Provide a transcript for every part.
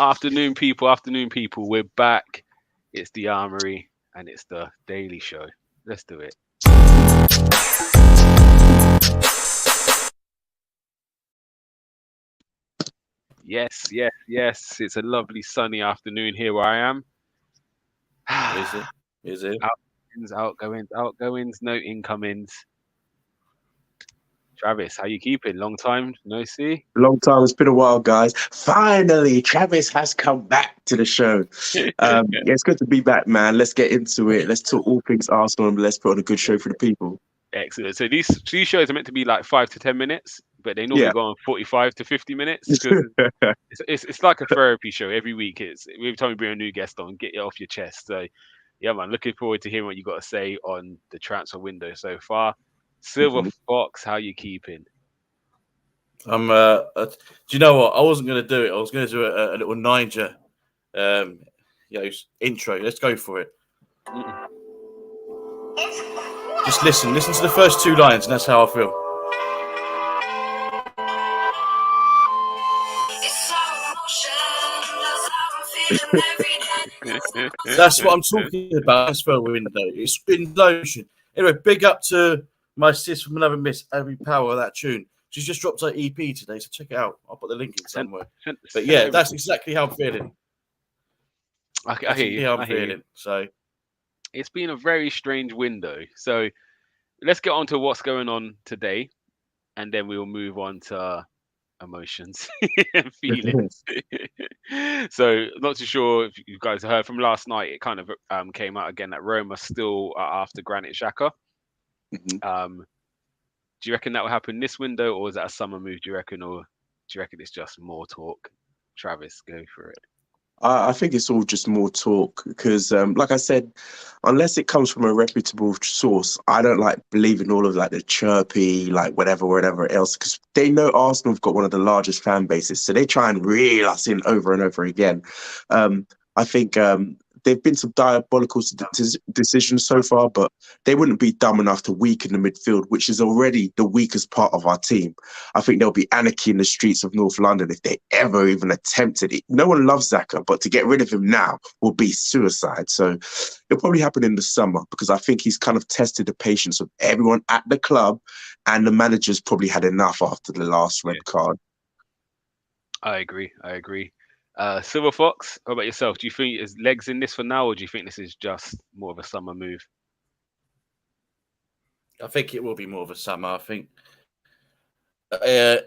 Afternoon, people. Afternoon, people. We're back. It's the Armoury and it's the Daily Show. Let's do it. Yes, yes, yes. It's a lovely sunny afternoon here where I am. Is it? Is it? Outgoings, no incomings. Travis, how you keeping? Long time no see. Long time. It's been a while, guys. Finally, Travis has come back to the show. Yeah, it's good to be back, man. Let's get into it. Let's talk all things Arsenal and let's put on a good show for the people. Excellent. So these shows are meant to be like 5 to 10 minutes, but they normally Yeah. go on 45 to 50 minutes because it's like a therapy show every week. It's every time we bring a new guest on, get it off your chest. So yeah, man, looking forward to hearing what you got to say on the transfer window so far. Silver Fox, how you keeping? I'm. Do you know what? I wasn't going to do it. I was going to do a little Niger, intro. Let's go for it. Just listen to the first two lines, and that's how I feel. That's what I'm talking about. Transfer window. It's in motion. Anyway, big up to my sis from Another Miss, Abby Power, that tune. She's just dropped her EP today, so check it out. I'll put the link in somewhere. But yeah, that's exactly how I'm feeling. I hear you. I'm feeling. So it's been a very strange window. So let's get on to what's going on today, and then we will move on to emotions and feelings. So not too sure if you guys heard from last night. It kind of came out again that Roma still are after Granit Xhaka. Do you reckon that will happen this window, or is that a summer move? Do you reckon, or do you reckon it's just more talk? Travis, go for it. I think it's all just more talk because, like I said, unless it comes from a reputable source, I don't like believing all of like the chirpy, like whatever else, because they know Arsenal have got one of the largest fan bases, so they try and reel us in over and over again. I think there've been some diabolical decisions so far, but they wouldn't be dumb enough to weaken the midfield, which is already the weakest part of our team. I think there'll be anarchy in the streets of North London if they ever even attempted it. No one loves Xhaka, but to get rid of him now will be suicide. So it'll probably happen in the summer because I think he's kind of tested the patience of everyone at the club, and the manager's probably had enough after the last red card. I agree. Silver Fox, how about yourself? Do you think there's legs in this for now, or do you think this is just more of a summer move? I think it will be more of a summer. I think, I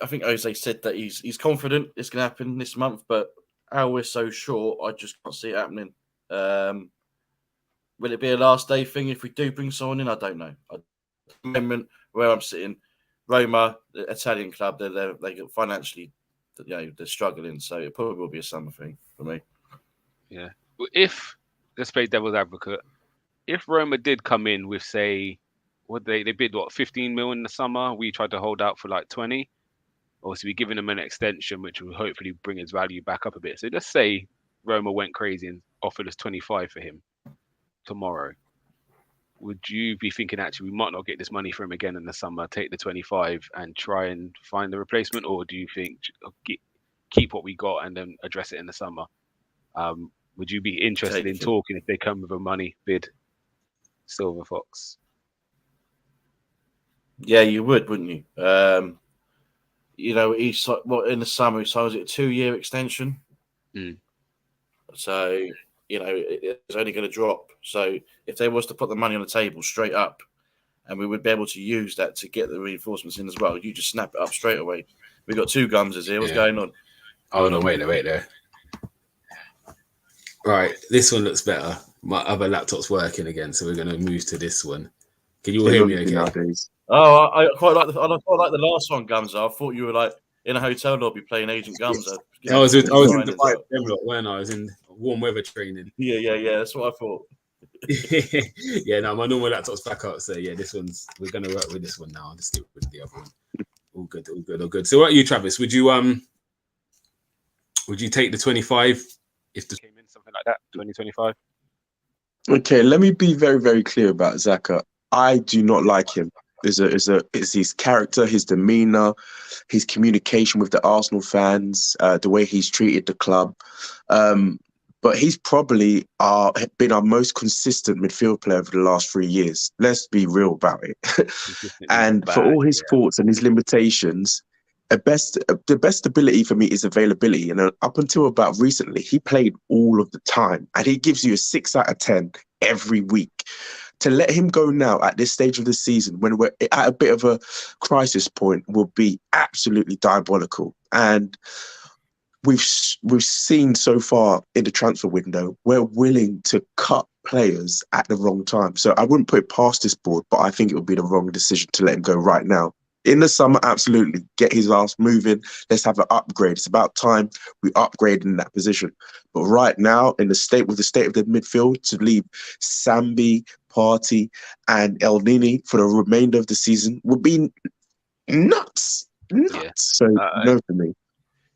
think Jose said that he's confident it's going to happen this month, but how we're so short, I just can't see it happening. Will it be a last day thing if we do bring someone in? I don't know. At the moment where I'm sitting, Roma, the Italian club, they financially, they're struggling, so it probably will be a summer thing for me. Yeah. Well, let's play devil's advocate, if Roma did come in with, say, what they bid 15 mil in the summer, we tried to hold out for like 20. Obviously, we're giving him an extension, which will hopefully bring his value back up a bit. So let's say Roma went crazy and offered us 25 for him tomorrow. Would you be thinking, actually, we might not get this money for him again in the summer, take the 25 and try and find the replacement? Or do you think keep what we got and then address it in the summer? Would you be interested in talking if they come with a money bid, Silver Fox? Yeah, you would, wouldn't you? He's in the summer, so was it a 2-year extension? So, it's only going to drop. So if they was to put the money on the table straight up, and we would be able to use that to get the reinforcements in as well, you just snap it up straight away. We've got two Gumsers here. What's going on? Hold on, wait there. Right, this one looks better. My other laptop's working again, so we're going to move to this one. Can you all hear me okay? Nowadays. Oh, I quite like the last one, Gumser. I thought you were like in a hotel lobby playing Agent Gumser. I was in Dubai, when I was in warm weather training. Yeah. That's what I thought. Yeah, no, my normal laptop's back up. So yeah, we're going to work with this one now. I'll just stick with the other one. All good. So what are you, Travis? Would you take the 25 if the came in something like that, 2025? Okay, let me be very, very clear about Xhaka. I do not like him. is his character, his demeanor, his communication with the Arsenal fans, the way he's treated the club. But he's probably been our most consistent midfield player over the last 3 years. Let's be real about it. And for all his faults and his limitations, the best ability for me is availability. And up until about recently, he played all of the time, and he gives you a 6 out of 10 every week. To let him go now at this stage of the season, when we're at a bit of a crisis point, will be absolutely diabolical. And we've seen so far in the transfer window, we're willing to cut players at the wrong time. So I wouldn't put it past this board, but I think it would be the wrong decision to let him go right now. In the summer, absolutely, get his ass moving. Let's have an upgrade. It's about time we upgrade in that position. But right now, with the state of the midfield, to leave Sambi, Partey, and El Nini for the remainder of the season would be nuts. Yeah. So no for me.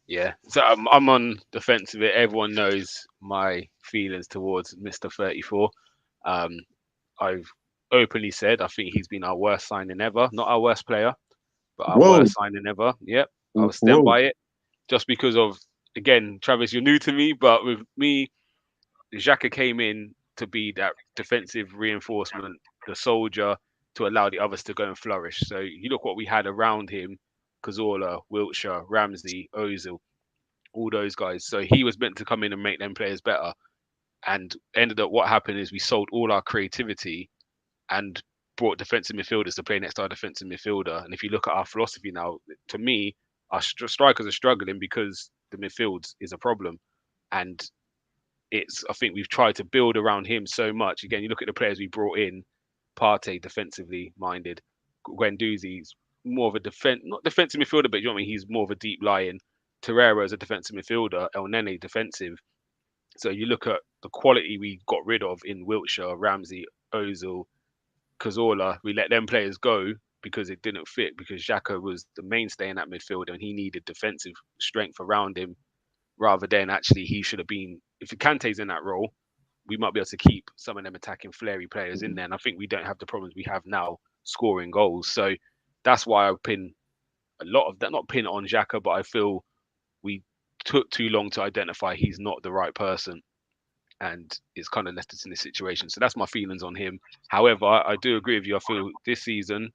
Yeah, so I'm on the fence of it. Everyone knows my feelings towards Mr. 34. I've openly said I think he's been our worst signing ever. Not our worst player, but our worst signing ever. Yep, I'll stand by it. Just because of, again, Travis, you're new to me, but with me, Xhaka came in to be that defensive reinforcement, the soldier, to allow the others to go and flourish. So you look what we had around him: Cazorla, Wiltshire, Ramsey, Ozil, all those guys. So he was meant to come in and make them players better. And ended up, what happened is we sold all our creativity and brought defensive midfielders to play next to our defensive midfielder. And if you look at our philosophy now, to me, our strikers are struggling because the midfield is a problem. And I think we've tried to build around him so much. Again, you look at the players we brought in: Partey, defensively minded; Guendouzi's more of a not defensive midfielder, but you know what I mean? He's more of a deep lying. Torreira is a defensive midfielder. El Nene, defensive. So you look at the quality we got rid of in Wiltshire, Ramsey, Ozil, Cazorla. We let them players go because it didn't fit, because Xhaka was the mainstay in that midfield and he needed defensive strength around him, rather than actually he should have been, if Kante's in that role, we might be able to keep some of them attacking flary players in there. And I think we don't have the problems we have now scoring goals. So that's why I pin a lot of that, not pin on Xhaka, but I feel we took too long to identify he's not the right person, and it's kind of left us in this situation. So that's my feelings on him. However, I do agree with you. I feel this season,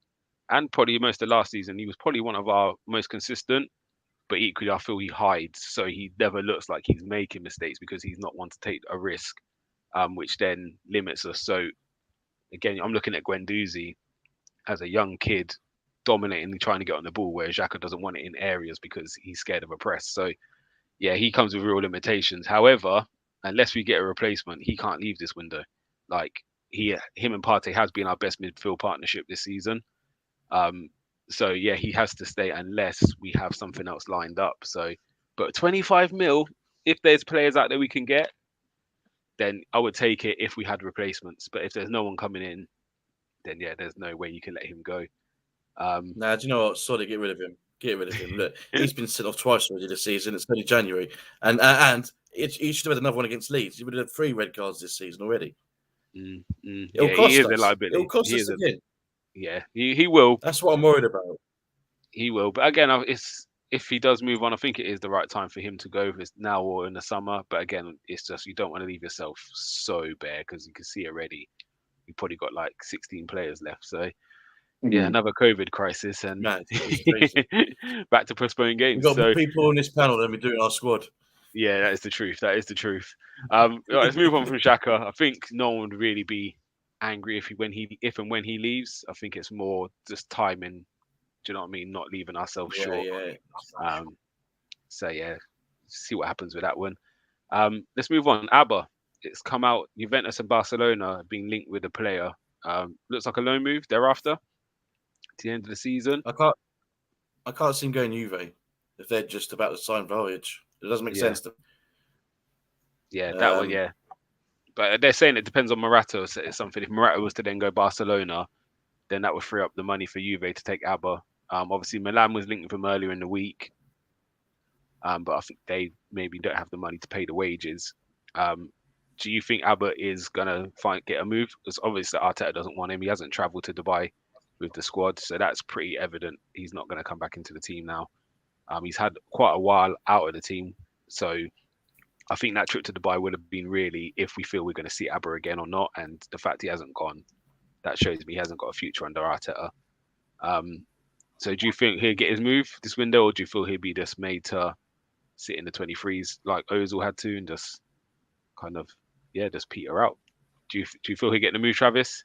and probably most of last season, he was probably one of our most consistent, but equally I feel he hides. So he never looks like he's making mistakes because he's not one to take a risk, which then limits us. So again, I'm looking at Guendouzi as a young kid, dominating, trying to get on the ball, where Xhaka doesn't want it in areas because he's scared of a press. So yeah, he comes with real limitations. However, unless we get a replacement, he can't leave this window. Like him and Partey has been our best midfield partnership this season. So yeah, he has to stay unless we have something else lined up. So, but 25 mil, if there's players out there we can get, then I would take it if we had replacements. But if there's no one coming in, then yeah, there's no way you can let him go. Nah, do you know what? Sorry, get rid of him. Get rid of him. Look, he's been sent off twice already this season. It's only January, and he should have had another one against Leeds. He would have had 3 red cards this season already. It'll cost us. It'll cost us again. Yeah, he will. That's what I'm worried about. He will, but again, if he does move on, I think it is the right time for him to go, if it's now or in the summer. But again, it's just, you don't want to leave yourself so bare, because you can see already we've probably got like 16 players left. So yeah, another COVID crisis, and back to postponing games. We've got more people on this panel than we do in our squad. Yeah, that is the truth. That is the truth. Let's move on from Xhaka. I think no one would really be angry if and when he leaves. I think it's more just timing. Do you know what I mean? Not leaving ourselves short. Yeah. So yeah, see what happens with that one. Let's move on. Abba, it's come out. Juventus and Barcelona being linked with a player. Looks like a loan move thereafter to the end of the season. I can't see him going Juve if they're just about to sign Voyage. It doesn't make sense to me. Yeah, that one, yeah. But they're saying it depends on Morata. So it's something. If Morata was to then go Barcelona, then that would free up the money for Juve to take Abba. Obviously, Milan was linked with him earlier in the week, but I think they maybe don't have the money to pay the wages. Do you think Abba is gonna get a move? Because obviously Arteta doesn't want him. He hasn't travelled to Dubai with the squad. So that's pretty evident. He's not going to come back into the team now. He's had quite a while out of the team. So I think that trip to Dubai would have been really if we feel we're going to see Abba again or not. And the fact he hasn't gone, that shows me he hasn't got a future under Arteta. So do you think he'll get his move this window, or do you feel he'll be just made to sit in the 23s like Ozil had to and just kind of, just peter out? Do you feel he'll get the move, Travis?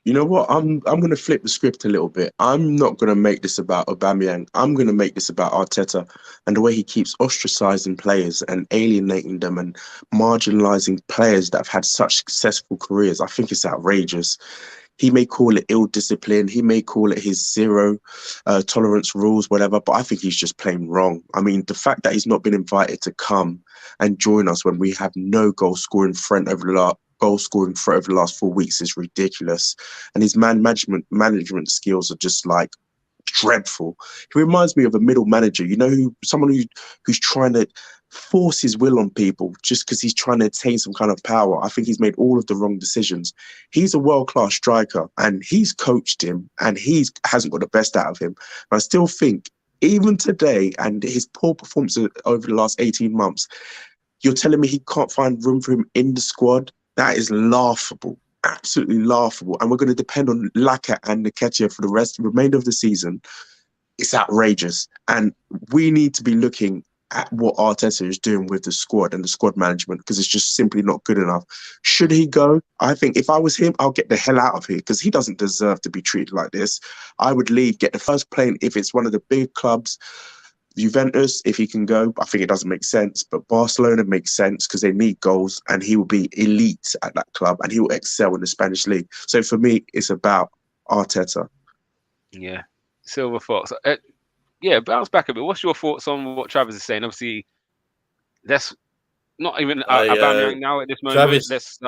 You know what? I'm going to flip the script a little bit. I'm not going to make this about Aubameyang. I'm going to make this about Arteta and the way he keeps ostracizing players and alienating them and marginalizing players that have had such successful careers. I think it's outrageous. He may call it ill discipline. He may call it his zero tolerance rules, whatever. But I think he's just plain wrong. I mean, the fact that he's not been invited to come and join us when we have no goal scoring threat over the last 4 weeks is ridiculous. And his management skills are just like dreadful. He reminds me of a middle manager, someone who's trying to force his will on people just because he's trying to attain some kind of power. I think he's made all of the wrong decisions. He's a world-class striker and he's coached him and he hasn't got the best out of him. And I still think even today and his poor performance over the last 18 months, you're telling me he can't find room for him in the squad? That is laughable. Absolutely laughable. And we're going to depend on Laka and Nketiah for the remainder of the season. It's outrageous. And we need to be looking at what Arteta is doing with the squad and the squad management, because it's just simply not good enough. Should he go? I think if I was him, I'll get the hell out of here, because he doesn't deserve to be treated like this. I would leave, get the first plane if it's one of the big clubs. Juventus, if he can go, I think it doesn't make sense. But Barcelona makes sense because they need goals and he will be elite at that club and he will excel in the Spanish league. So for me, it's about Arteta. Yeah. Silver Fox. Bounce back a bit. What's your thoughts on what Travis is saying? Obviously, that's not even Aubameyang now at this moment. Travis. Let's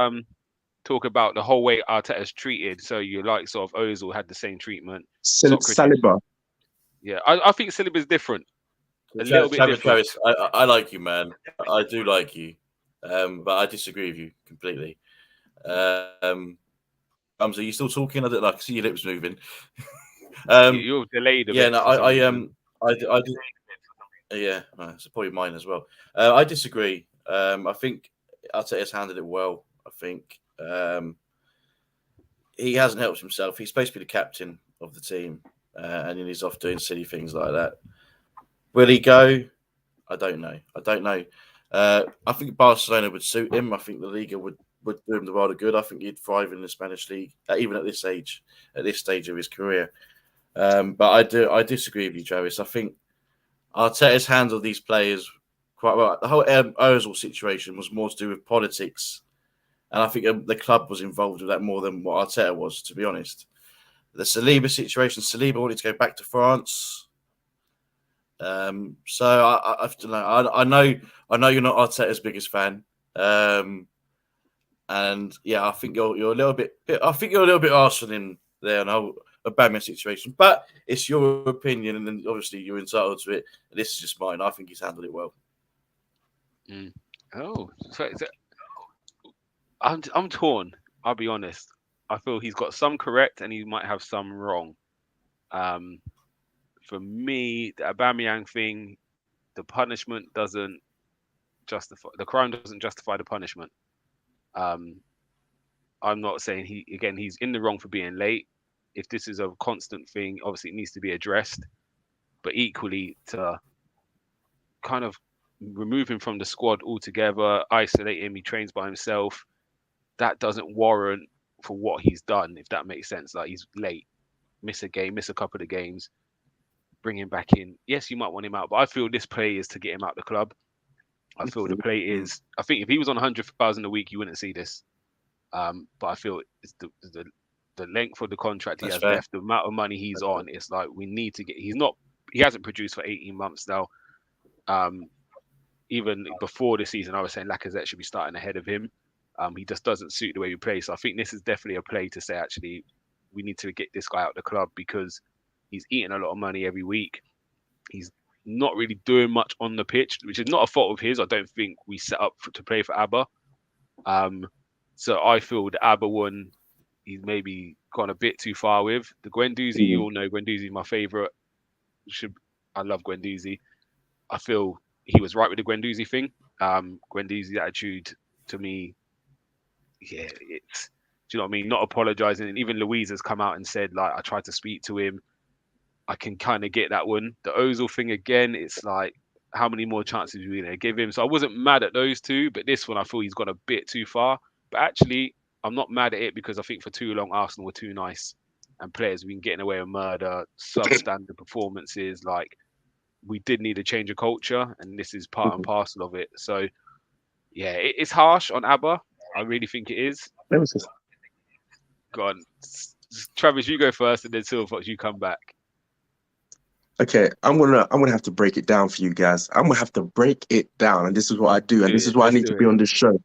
talk about the whole way Arteta's treated. So you like sort of Ozil had the same treatment. Saliba. Yeah, I think Saliba's different. A little bit different. Travis, I like you, man. I do like you, but I disagree with you completely. Are you still talking? I can see your lips moving. You're delayed a bit. I do. Yeah, it's probably mine as well. I disagree. I think Arteta's handled it well. I think he hasn't helped himself. He's supposed to be the captain of the team, and then he's off doing silly things like that. Will he go? I don't know. I think Barcelona would suit him. I think the Liga would do him the world of good. I think he'd thrive in the Spanish league, even at this age, at this stage of his career. But I disagree with you, Travis. I think Arteta's handled these players quite well. The whole Ozil situation was more to do with politics, and I think the club was involved with that more than what Arteta was, to be honest. The Saliba situation, Saliba wanted to go back to France. So I don't know. I know you're not Arteta's biggest fan, and yeah, I think you're a little bit. I think you're a little bit harsh on him there on the whole Aubameyang situation. But it's your opinion, and then obviously you're entitled to it. This is just mine. I think he's handled it well. Oh, so I'm torn. I'll be honest. I feel he's got some correct, and he might have some wrong. For me, the Aubameyang thing, the punishment doesn't justify the crime. Doesn't justify the punishment. I'm not saying he's in the wrong for being late. If this is a constant thing, obviously it needs to be addressed. But equally, to kind of remove him from the squad altogether, isolate him, he trains by himself. That doesn't warrant for what he's done, if that makes sense. Like, he's late, miss a game, miss a couple of games. Bring him back in. Yes, you might want him out, but I feel this play is to get him out the club. I feel the play is. I think if he was on 100,000 a week, you wouldn't see this. But I feel it's the length of the contract he has left, the amount of money he's on. It's like we need to get. He hasn't produced for 18 months now. Even before the season, I was saying Lacazette should be starting ahead of him. He just doesn't suit the way we play. So I think this is definitely a play to say, actually, we need to get this guy out the club because he's eating a lot of money every week. He's not really doing much on the pitch, which is not a fault of his. I don't think we set up to play for Abba. So I feel the Abba one, he's maybe gone a bit too far with. The Guendouzi, you all know Guendouzi is my favourite. I love Guendouzi. I feel he was right with the Guendouzi thing. Guendouzi's attitude to me, yeah, it's, do you know what I mean? Not apologising. And even Louise has come out and said, like, I tried to speak to him. I can kind of get that one. The Ozil thing again, it's like, how many more chances are we going to give him? So I wasn't mad at those two, but this one I feel he's gone a bit too far. But actually, I'm not mad at it because I think for too long Arsenal were too nice and players have been getting away with murder, substandard performances. Like, we did need a change of culture, and this is part and parcel of it. So, yeah, it's harsh on Abba. I really think it is. Go on. Travis, you go first, and then Silverfox, you come back. Okay, I'm gonna have to break it down for you guys. I'm gonna have to break it down, and this is what I do, and this is why I need to be on this show.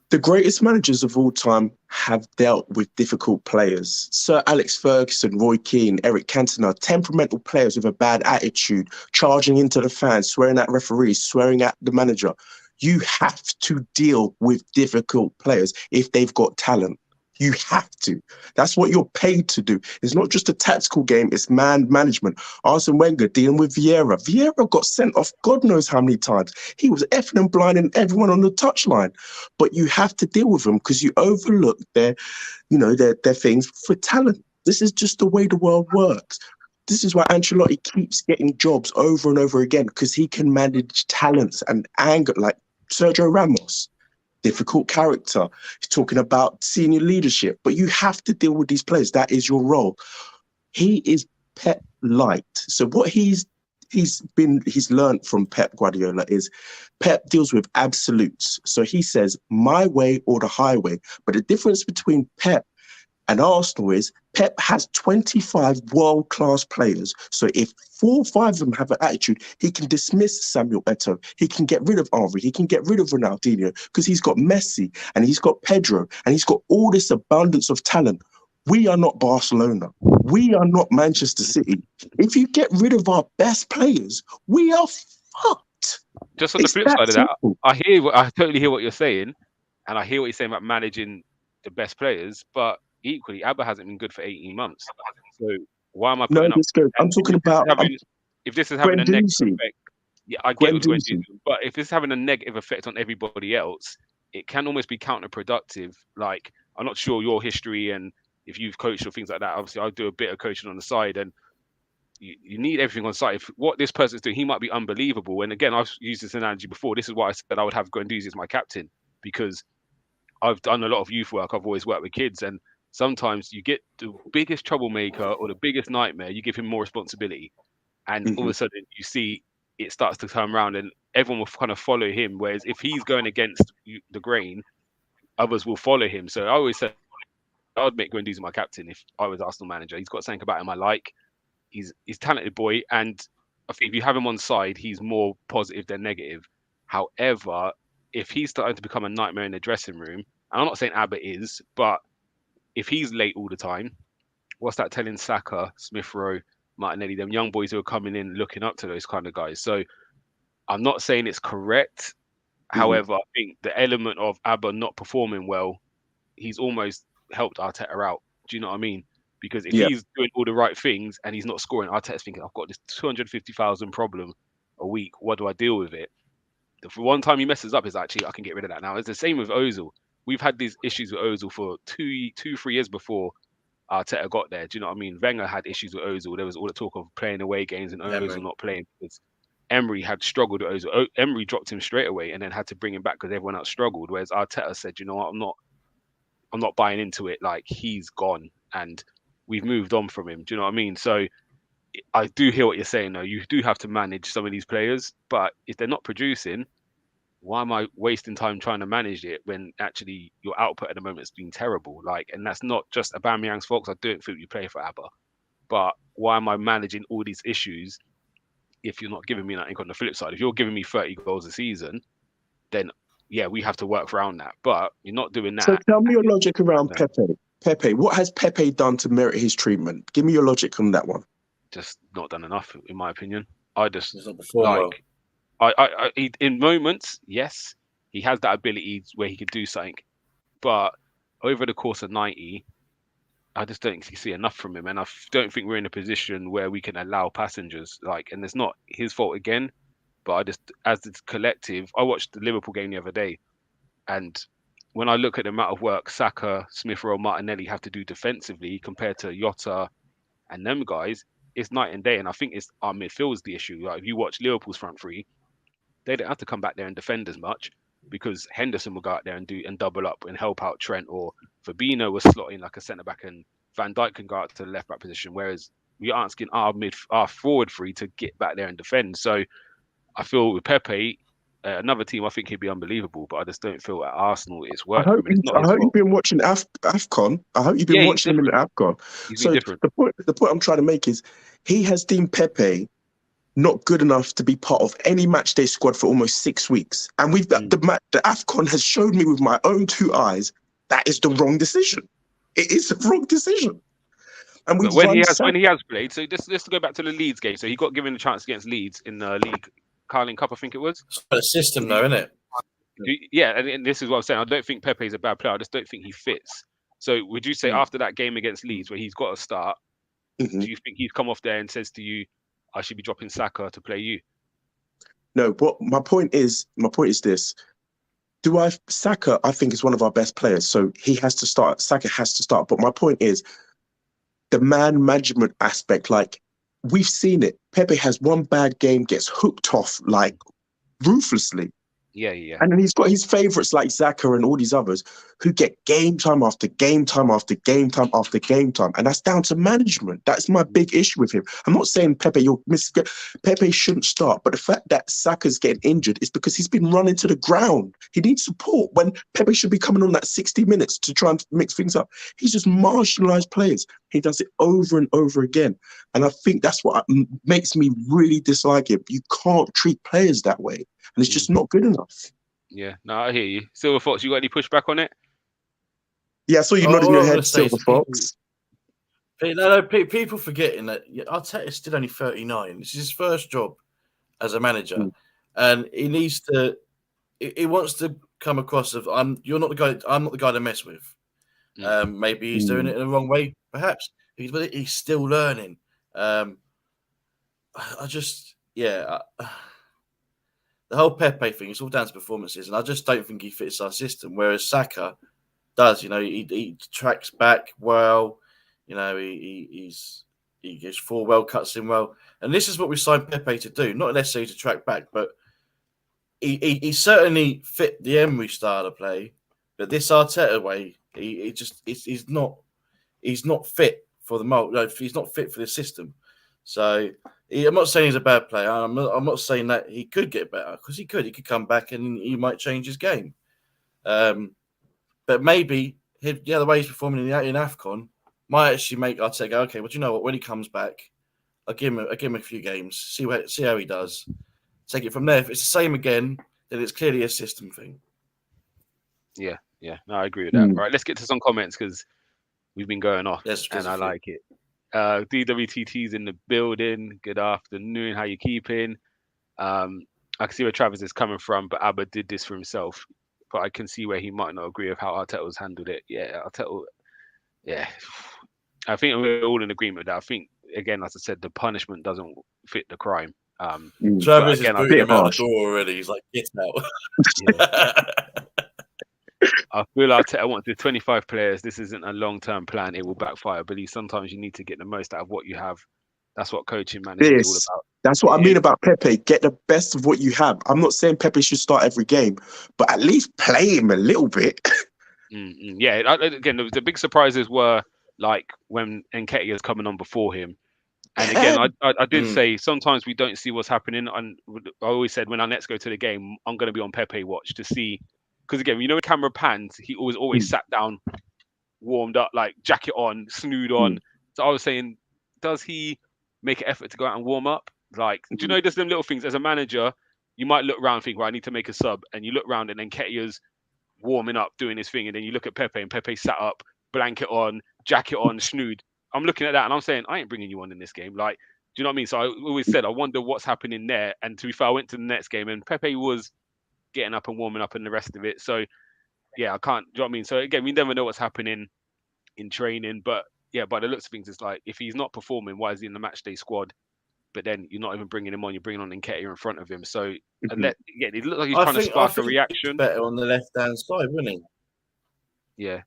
The greatest managers of all time have dealt with difficult players. Sir Alex Ferguson, Roy Keane, Eric Cantona, temperamental players with a bad attitude, charging into the fans, swearing at referees, swearing at the manager. You have to deal with difficult players if they've got talent. You have to. That's what you're paid to do. It's not just a tactical game, it's man management. Arsene Wenger dealing with Vieira. Vieira got sent off God knows how many times. He was effing and blinding everyone on the touchline. But you have to deal with them because you overlook their things for talent. This is just the way the world works. This is why Ancelotti keeps getting jobs over and over again, because he can manage talents and anger, like Sergio Ramos. Difficult character. He's talking about senior leadership, but you have to deal with these players. That is your role. He is Pep light. So what he's learned from Pep Guardiola is Pep deals with absolutes. So he says my way or the highway. But the difference between Pep and Arsenal is Pep has 25 world-class players. So if 4 or 5 of them have an attitude, he can dismiss Samuel Eto'o. He can get rid of Armoury. He can get rid of Ronaldinho because he's got Messi and he's got Pedro and he's got all this abundance of talent. We are not Barcelona. We are not Manchester City. If you get rid of our best players, we are fucked. Just on the flip side of that, I totally hear what you're saying, and I hear what you're saying about managing the best players, but equally, Abba hasn't been good for 18 months. So why am I putting up? I'm talking about if this is having a negative Guendouzi. effect. Yeah, I get with Guendouzi, but if it's having a negative effect on everybody else, it can almost be counterproductive. Like, I'm not sure your history and if you've coached or things like that. Obviously, I do a bit of coaching on the side, and you need everything on site. If what this person's doing, he might be unbelievable. And again, I've used this analogy before. This is why I said I would have Guendouzi as my captain, because I've done a lot of youth work. I've always worked with kids, and sometimes you get the biggest troublemaker or the biggest nightmare, you give him more responsibility. And all of a sudden you see it starts to turn around and everyone will kind of follow him. Whereas if he's going against the grain, others will follow him. So I always said I would make Guendouzi my captain if I was Arsenal manager. He's got something about him I like. He's a talented boy. And I think if you have him on side, he's more positive than negative. However, if he's starting to become a nightmare in the dressing room, and I'm not saying Abba is, but if he's late all the time, what's that telling Xhaka, Smith Rowe, Martinelli, them young boys who are coming in looking up to those kind of guys? So I'm not saying it's correct. However, I think the element of Abba not performing well, he's almost helped Arteta out. Do you know what I mean? Because if he's doing all the right things and he's not scoring, Arteta's thinking, I've got this 250,000 problem a week. What do I deal with it? The one time he messes up is actually, I can get rid of that now. It's the same with Ozil. We've had these issues with Ozil for 3 years before Arteta got there. Do you know what I mean? Wenger had issues with Ozil. There was all the talk of playing away games and Ozil not playing because Emery had struggled with Ozil. Emery dropped him straight away and then had to bring him back because everyone else struggled. Whereas Arteta said, you know what, I'm not buying into it. Like, he's gone and we've moved on from him. Do you know what I mean? So I do hear what you're saying though. You do have to manage some of these players, but if they're not producing, why am I wasting time trying to manage it when actually your output at the moment has been terrible? Like, and that's not just Aubameyang's fault, 'cause I don't think you play for Abba. But why am I managing all these issues if you're not giving me nothing on the flip side? If you're giving me 30 goals a season, then yeah, we have to work around that. But you're not doing that. So tell me your logic around Pepe. Pepe, what has Pepe done to merit his treatment? Give me your logic on that one. Just not done enough, in my opinion. I just like. He, in moments, yes, he has that ability where he could do something, but over the course of 90, I just don't see enough from him, and I don't think we're in a position where we can allow passengers. And it's not his fault again, but I just, as it's collective, I watched the Liverpool game the other day, and when I look at the amount of work Saka, Smith Rowe, Martinelli have to do defensively compared to Jota and them guys, it's night and day. And I think it's our midfield's the issue. Like if you watch Liverpool's front three, they don't have to come back there and defend as much because Henderson will go out there and double up and help out Trent, or Fabinho was slotting like a centre back, and Van Dijk can go out to the left back position. Whereas we aren't asking our forward three to get back there and defend. So I feel with Pepe, another team, I think he'd be unbelievable, but I just don't feel at Arsenal it's I working. hope you've been watching AFCON. I hope you've been watching him in AFCON. So the point I'm trying to make is he has deemed Pepe not good enough to be part of any match day squad for almost 6 weeks. And the AFCON has showed me with my own 2 eyes that is the wrong decision. It is the wrong decision. And when he has played, so let's go back to the Leeds game. So he got given a chance against Leeds in the League Carling Cup, I think it was. It's a system though, isn't it? Yeah, and this is what I'm saying. I don't think Pepe is a bad player. I just don't think he fits. So would you say after that game against Leeds, where he's got to start, do you think he's come off there and says to you, I should be dropping Saka to play you? No, but my point is this. Saka, I think, is one of our best players. So he has to start. Saka has to start. But my point is the man management aspect. Like, we've seen it. Pepe has one bad game, gets hooked off like ruthlessly. Yeah. And then he's got his favourites like Xhaka and all these others who get game time after game time after game time after game time. And that's down to management. That's my big issue with him. I'm not saying Pepe shouldn't start, but the fact that Saka's getting injured is because he's been running to the ground. He needs support when Pepe should be coming on that 60 minutes to try and mix things up. He's just marginalised players. He does it over and over again. And I think that's what makes me really dislike him. You can't treat players that way. And it's just not good enough. Yeah, no, I hear you. Silver Fox, you got any pushback on it? Yeah, I saw you nodding your head, Silver Fox. No, people forgetting that Arteta's still only 39. This is his first job as a manager. And he needs to, he wants to come across of, I'm not the guy to mess with. Maybe he's doing it in the wrong way, perhaps. But he's still learning. The whole Pepe thing, it's all down to performances, and I just don't think he fits our system. Whereas Saka does, he tracks back well, he gets forward well, cuts in well, and this is what we signed Pepe to do, not necessarily to track back, but he certainly fit the Emery style of play, but this Arteta way, he's not fit for the mold. No, he's not fit for the system. So I'm not saying he's a bad player. I'm not saying that he could get better, because he could come back and he might change his game. But maybe the way he's performing in AFCON might actually make Arteta go, okay, well, do you know what? When he comes back, I'll give him a few games, see how he does. Take it from there. If it's the same again, then it's clearly a system thing. Yeah. No, I agree with that. Right, let's get to some comments because we've been going off, and I like it. DWTT's in the building. Good afternoon. How you keeping? I can see where Travis is coming from, but Abba did this for himself. But I can see where he might not agree with how Arteta's handled it. Yeah, Arteta. Yeah, I think we're all in agreement with that. I think, again, as I said, the punishment doesn't fit the crime. Travis is putting him out the door already. He's like, get out. Yeah. I feel Arteta wants with 25 players. This isn't a long-term plan. It will backfire. I believe sometimes you need to get the most out of what you have. That's what coaching management is all about. That's what I mean about Pepe. Get the best of what you have. I'm not saying Pepe should start every game, but at least play him a little bit. Yeah. Again, the big surprises were like when Nketiah is coming on before him. And again, I did say sometimes we don't see what's happening. And I always said when our nets go to the game, I'm going to be on Pepe watch to see. Because again, when camera pans, he always sat down, warmed up, like jacket on, snood on. So I was saying, does he make an effort to go out and warm up? Like, do you know there's them little things as a manager, you might look around and think, well, I need to make a sub. And you look around and then Nketiah's warming up, doing his thing. And then you look at Pepe and Pepe sat up, blanket on, jacket on, snood. I'm looking at that and I'm saying, I ain't bringing you on in this game. Like, do you know what I mean? So I always said, I wonder what's happening there. And to be fair, I went to the next game and Pepe was getting up and warming up and the rest of it. So I can't. Do you know what I mean? So again, we never know what's happening in training, but yeah, by the looks of things, it's like if he's not performing, why is he in the match day squad? But then you're not even bringing him on. You're bringing on Nketiah in front of him. So Mhm. it looks like he's I trying to think I spark a think he's reaction. better on the left hand side, wouldn't he? Yeah.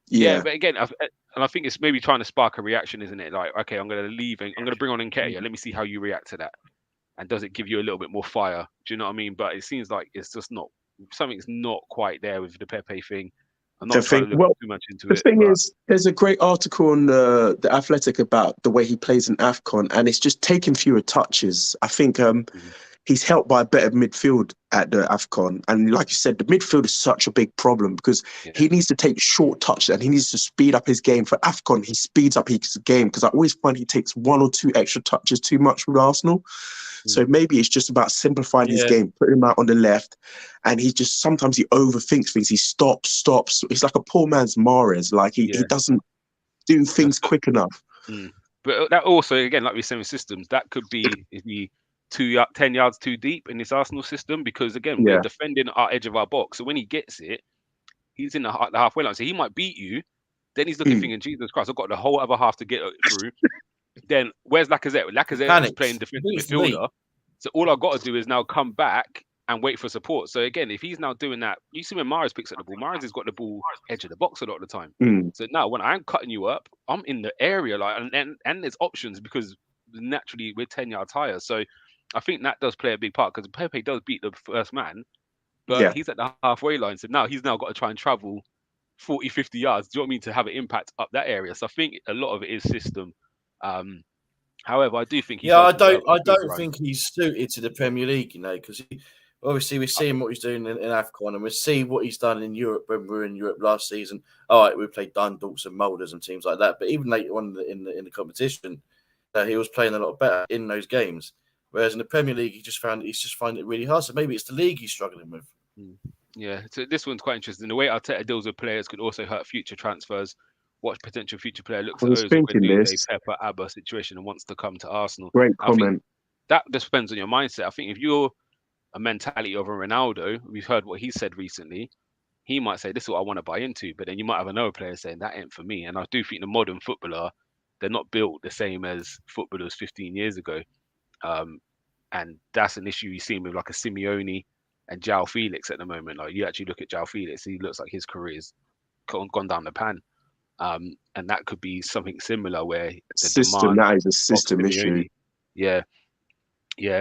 Yeah. But again, I think it's maybe trying to spark a reaction, isn't it? Like, okay, I'm going to leave and I'm going to bring on Nketiah. Let me see how you react to that. And does it give you a little bit more fire? Do you know what I mean? But it seems like it's just not, something's not quite there with the Pepe thing. I'm not trying to look too much into The it. thing is, there's a great article on the Athletic about the way he plays in AFCON, and it's just taking fewer touches. I think he's helped by a better midfield at the AFCON. And like you said, the midfield is such a big problem because he needs to take short touches and he needs to speed up his game. For AFCON, he speeds up his game because I always find he takes 1 or 2 extra touches too much with Arsenal. So maybe it's just about simplifying his game, putting him out on the left. And sometimes he overthinks things. He stops. He's like a poor man's Mahrez. Like he doesn't do things quick enough. But that also, again, like we said with systems, that could be if he 10 yards too deep in this Arsenal system, because again, we're defending our edge of our box. So when he gets it, he's in the halfway line. So he might beat you. Then he's looking thinking, Jesus Christ, I've got the whole other half to get through. Then where's Lacazette? Lacazette is playing defensive midfielder. So all I've got to do is now come back and wait for support. So again, if he's now doing that, you see when Mahrez picks up the ball, Mahrez has got the ball edge of the box a lot of the time. So now when I'm cutting you up, I'm in the area, like, and there's options because naturally we're 10 yards higher. So I think that does play a big part because Pepe does beat the first man, but he's at the halfway line. So now he's now got to try and travel 40, 50 yards. Do you know what I mean? To have an impact up that area. So I think a lot of it is system. However, I do think I don't think he's suited to the Premier League, because obviously we're seeing what he's doing in AFCON and we see what he's done in Europe when we were in Europe last season. All right, we played Dundalks and Moulders and teams like that, but even later on in the competition, he was playing a lot better in those games. Whereas in the Premier League, he's just finding it really hard. So maybe it's the league he's struggling with. Yeah, so this one's quite interesting. The way Arteta deals with players could also hurt future transfers. What potential future player looks at Ozil Guendouzi, Pepper, Abba situation and wants to come to Arsenal? Great comment. That just depends on your mindset. I think if you're a mentality of a Ronaldo, we've heard what he said recently, he might say, this is what I want to buy into. But then you might have another player saying, that ain't for me. And I do think the modern footballer, they're not built the same as footballers 15 years ago. And that's an issue you've seen with like a Simeone and João Felix at the moment. Like you actually look at João Felix, he looks like his career's gone down the pan. And that could be something similar where that is a system issue. Yeah.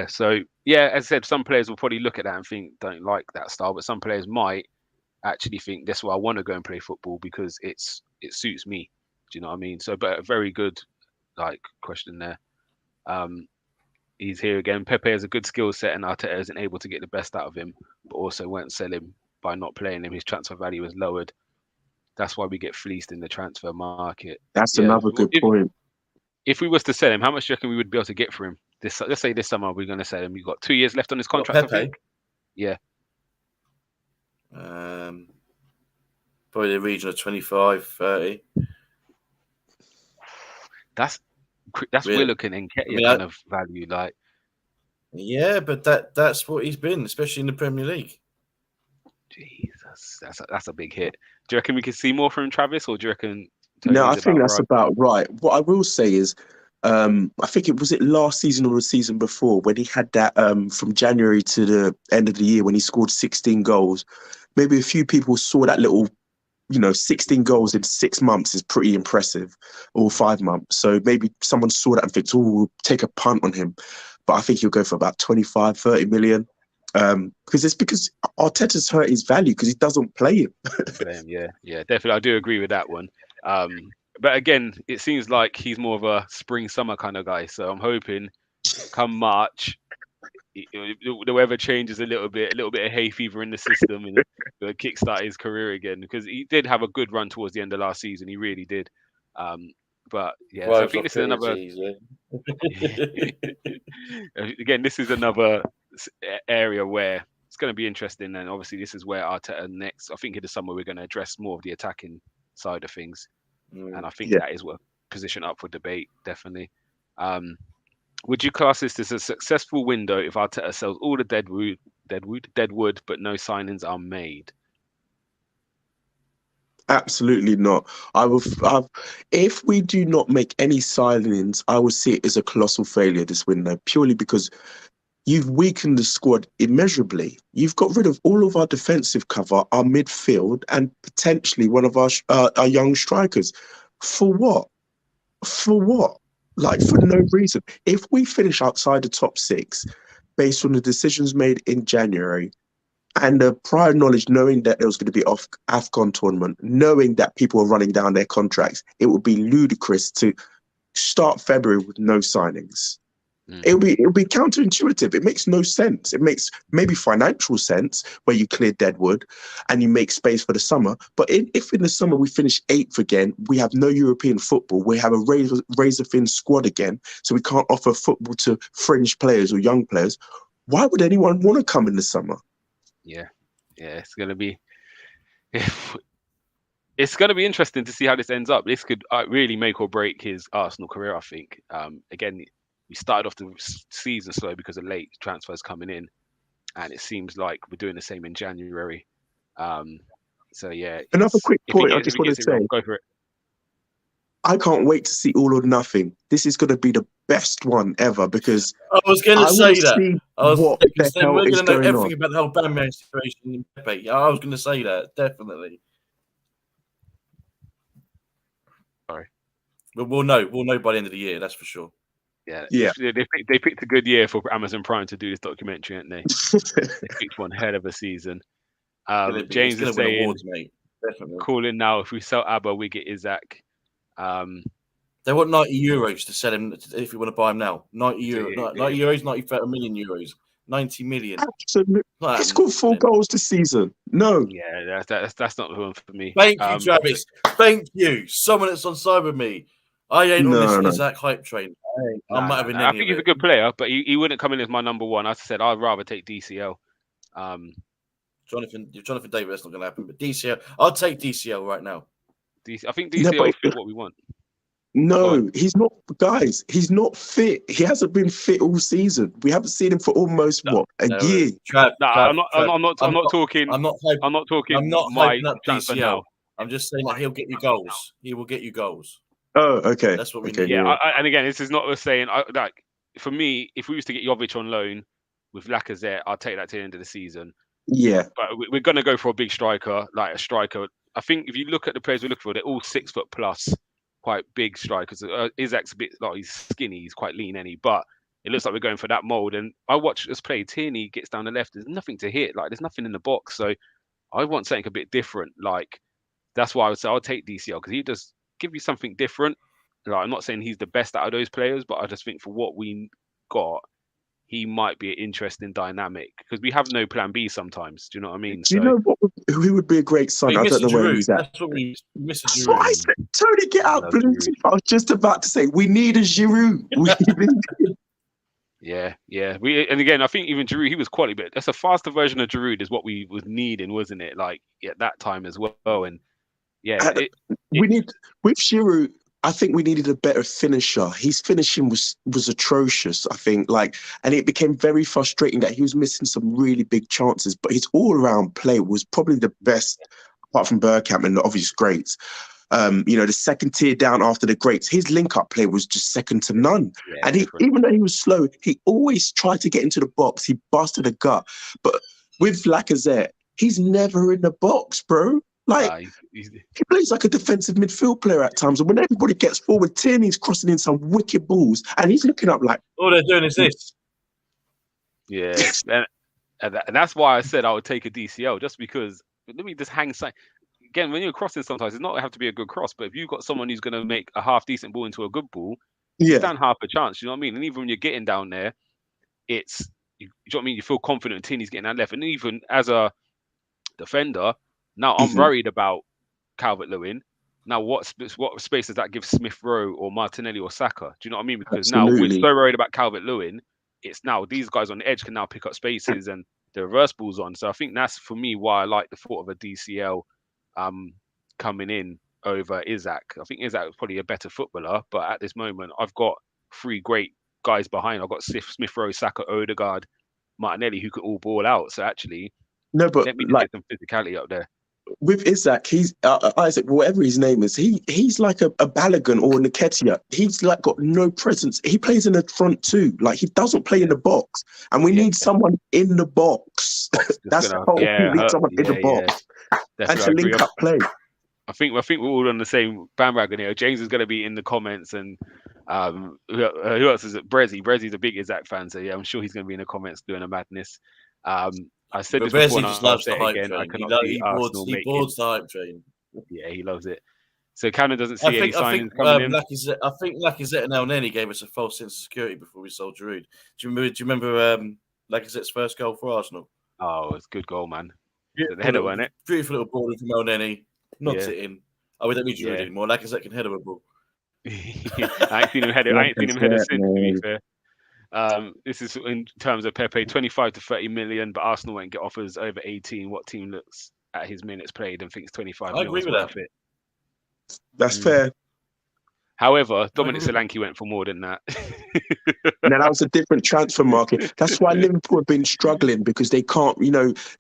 So as I said, some players will probably look at that and think don't like that style, but some players might actually think that's why I want to go and play football because it suits me. Do you know what I mean? So, but a very good question there. He's here again. Pepe has a good skill set, and Arteta isn't able to get the best out of him, but also won't sell him by not playing him. His transfer value is lowered. That's why we get fleeced in the transfer market. That's another good point. If we was to sell him, how much do you reckon we would be able to get for him? Let's say this summer we're going to sell him. You've got 2 years left on his contract, I think. Yeah. Probably the region of 25, 30. That's really, we're looking in kind of value, like. Yeah, but that's what he's been, especially in the Premier League. Jesus, that's a big hit. Do you reckon we could see more from Travis, or do you reckon? No, I think that's about right. What I will say is, I think it was last season or the season before when he had that from January to the end of the year when he scored 16 goals. Maybe a few people saw that little, 16 goals in 6 months is pretty impressive, or 5 months. So maybe someone saw that and thinks, we'll take a punt on him. But I think he'll go for about 25, 30 million. Because Arteta's hurt his value because he doesn't play him. Yeah, definitely. I do agree with that one. But again, it seems like he's more of a spring-summer kind of guy. So I'm hoping come March, the weather changes a little bit of hay fever in the system and it'll kickstart his career again. Because he did have a good run towards the end of last season. He really did. But yeah, so I think this is another. Again, this is another area where it's going to be interesting, and obviously this is where Arteta next. I think in the summer we're going to address more of the attacking side of things, and I think that is what position up for debate definitely. Would you class this as a successful window if Arteta sells all the dead wood, but no signings are made? Absolutely not. If we do not make any signings, I would see it as a colossal failure this window, purely because you've weakened the squad immeasurably. You've got rid of all of our defensive cover, our midfield, and potentially one of our young strikers. For what? For what? Like, for no reason. If we finish outside the top six, based on the decisions made in January, and the prior knowledge, knowing that there was going to be off AFCON tournament, knowing that people were running down their contracts, it would be ludicrous to start February with no signings. It'll be counterintuitive. It makes no sense. It makes maybe financial sense where you clear deadwood and you make space for the summer. But if in the summer we finish 8th again, we have no European football, we have a razor thin squad again, so we can't offer football to fringe players or young players. Why would anyone want to come in the summer? Yeah, it's gonna be interesting to see how this ends up. This could really make or break his Arsenal career, I think. Again, we started off the season slow because of late transfers coming in, and it seems like we're doing the same in January. So yeah. Another quick point I just want to say. Go for it. I can't wait to see All or Nothing. This is going to be the best one ever because I was going to say that. What the hell we're is going to know going everything on? about the whole Batman situation in Pepe. I was going to say that, definitely. Sorry. But we'll know by the end of the year, that's for sure. Yeah. They picked a good year for Amazon Prime to do this documentary, haven't they? They picked one hell of a season. James is saying, awards, mate. Definitely. Calling now, if we sell Abba, we get Isaac. They want €90 to sell him if you want to buy him now. €90, €90 million euros, 90 million. Absolutely, he scored 4 goals this season. No, yeah, that's not the one for me. Thank you, Travis. Thank you, someone that's on side with me. I ain't on this Isaac hype train. I think he's a good player, but he wouldn't come in as my number one. As I said, I'd rather take DCL. Jonathan David, that's not going to happen. But DCL, I'll take DCL right now. I think DCL fit what we want. No, he's not, guys. He's not fit. He hasn't been fit all season. We haven't seen him for almost a year. I'm not talking. I'm not hyping up DCL now. I'm just saying that he'll get you goals. He will get you goals. Oh, okay. That's what we need. Yeah, and again, this is not us saying like for me, if we was to get Jovic on loan with Lacazette, I'll take that to the end of the season. Yeah, but we're gonna go for a big striker, like a striker. I think if you look at the players we're looking for, they're all 6 foot plus, quite big strikers. Isaac's a bit like he's skinny, he's quite lean, but it looks like we're going for that mold. And I watch us play. Tierney gets down the left. There's nothing to hit. Like there's nothing in the box. So I want something a bit different. Like that's why I would say I'll take DCL because he does give you something different. Like I'm not saying he's the best out of those players, but I just think for what we got, he might be an interesting dynamic because we have no plan B sometimes. Do you know what I mean? Do you know who would be a great son? I don't know where he's at. That's what we miss. That's what I said. Tony, get out, Bluetooth. I was just about to say we need a Giroud. Yeah. And again, I think even Giroud, he was quality, but that's a faster version of Giroud is what we was needing, wasn't it? Like at that time as well. And yeah, we need with Giroud. I think we needed a better finisher. His finishing was atrocious, I think. And it became very frustrating that he was missing some really big chances. But his all-around play was probably the best, apart from Bergkamp and the obvious greats. The second tier down after the greats, his link-up play was just second to none. Yeah, and even though he was slow, he always tried to get into the box. He busted a gut. But with Lacazette, he's never in the box, bro. He plays like a defensive midfield player at times. And when everybody gets forward, Tierney's crossing in some wicked balls. And he's looking up like... all they're doing is this. Yeah. and that's why I said I would take a DCL. Just because... Let me just hang... Again, when you're crossing sometimes, it's not have to be a good cross. But if you've got someone who's going to make a half-decent ball into a good ball, you stand half a chance. You know what I mean? And even when you're getting down there, it's... You know what I mean? You feel confident Tierney's getting that left. And even as a defender... Now I'm worried about Calvert-Lewin. Now what space does that give Smith Rowe or Martinelli or Saka? Do you know what I mean? Because now we're so worried about Calvert-Lewin. It's now these guys on the edge can now pick up spaces and the reverse ball's on. So I think that's for me why I like the thought of a DCL coming in over Isaac. I think Isaac is probably a better footballer, but at this moment I've got 3 great guys behind. I've got Smith Rowe, Saka, Odegaard, Martinelli who could all ball out. So actually, no, but let me get some physicality up there. with Isaac, he's Isaac, whatever his name is, he's like a Balogun or a Nketiah. He's like got no presence. He plays in the front too. Like he doesn't play in the box, and we need someone in the box. That's the whole. We need someone in the box and to link up play. I think we're all on the same bandwagon here. James is going to be in the comments, and who else is it? Brezzy. Brezzy's a big Isaac fan, so yeah, I'm sure he's going to be in the comments doing a madness. I said this before, and I'll say it again. I cannot see Arsenal making. He boards the hype train. Yeah, he loves it. So Cannon doesn't see any signings coming in. I think Lacazette and El Neni gave us a false sense of security before we sold Giroud. Do you remember Lacazette's first goal for Arsenal? Oh, it's a good goal, man. The header, wasn't it? Beautiful little ball from El Neni. Knocks it in. Oh, we don't need Giroud anymore. Lacazette can header a ball. I ain't seen him header since, to be fair. This is in terms of Pepe, 25 to 30 million, but Arsenal won't get offers over 18. What team looks at his minutes played and thinks 25 million is worth it? That's fair. However, Dominic Solanke went for more than that. Now, that was a different transfer market. That's why Liverpool have been struggling, because they can't,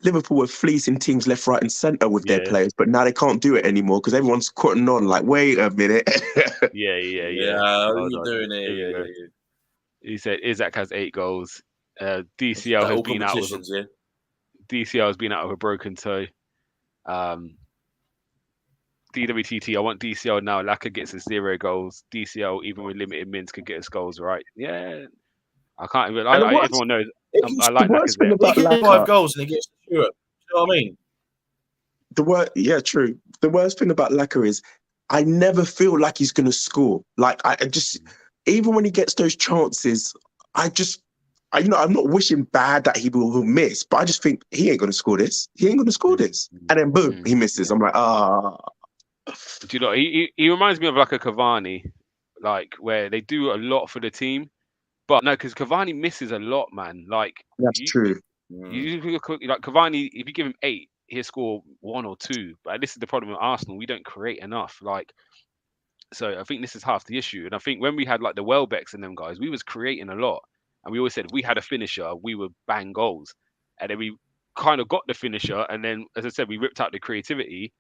Liverpool were fleecing teams left, right and centre with their players, but now they can't do it anymore because everyone's cutting on like, wait a minute. Yeah. What are you doing here? He said Isaac has 8 goals. DCL has been out with DCL has been out with a broken toe. DWTT, I want DCL now. Laka gets us 0 goals. DCL, even with limited mins, could get us goals, right? Yeah. I can't even. Everyone knows. I like Laka. He gets 5 goals and he gets the Europe. You know what I mean? Yeah, true. The worst thing about Laka is I never feel like he's going to score. Like, I just, even when he gets those chances, I'm not wishing bad that he will miss, but I just think he ain't going to score this. He ain't going to score this. And then boom, he misses. I'm like, Do you know, he reminds me of like a Cavani, like where they do a lot for the team, but no, because Cavani misses a lot, man. Like that's true. Like Cavani, if you give him 8, he'll score 1 or 2. But this is the problem with Arsenal: we don't create enough. Like, so I think this is half the issue. And I think when we had like the Welbecks and them guys, we was creating a lot, and we always said if we had a finisher, we would bang goals, and then we kind of got the finisher, and then as I said, we ripped out the creativity.